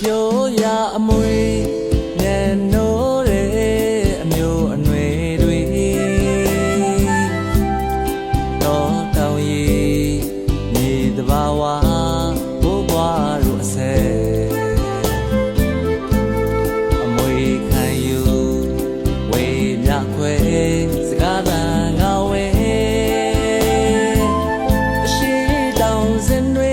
ပြောရအမွေမျက်နှိုးတဲ့အမျိုးအနွယ်တွေတော့တောင်းရီမြေတဘာဝဘိုးဘွားတို့အစဲအမွေခံယူဝေမြခွဲစကားသံငါဝဲအရှိတောင်စင်တွေ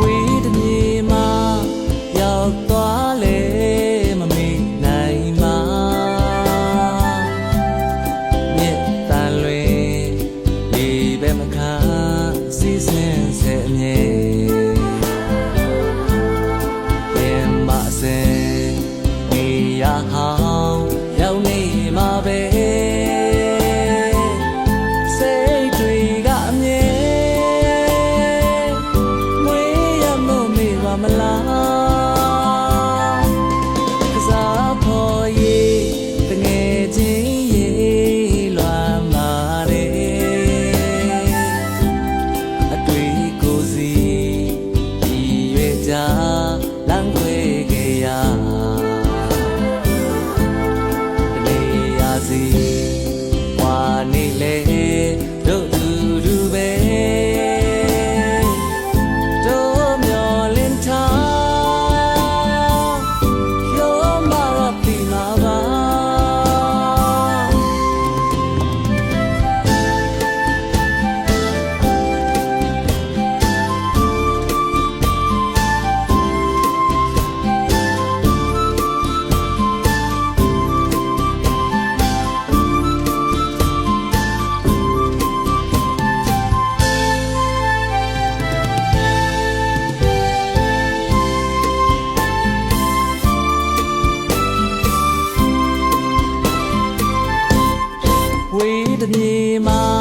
ဝေးတမြေမှာရောက်သွားလေမမေ့နိုင်မှာမြစ်တန်လွင်လေပဲမခါစီးစင်ဆဲအမြဲပြန်မစဲနေရဟောင်းရောက်နေမှာပဲမလားကစားဖို့ရေတငယ်ချင်းရေလွမ်းမာတယ်အတွေ့ကိုစီဒီရွေကြလမ်းခွေခဲ့ရတနေရာစီဝါနေလေတို့တူပဲဝေးတမြေမှာ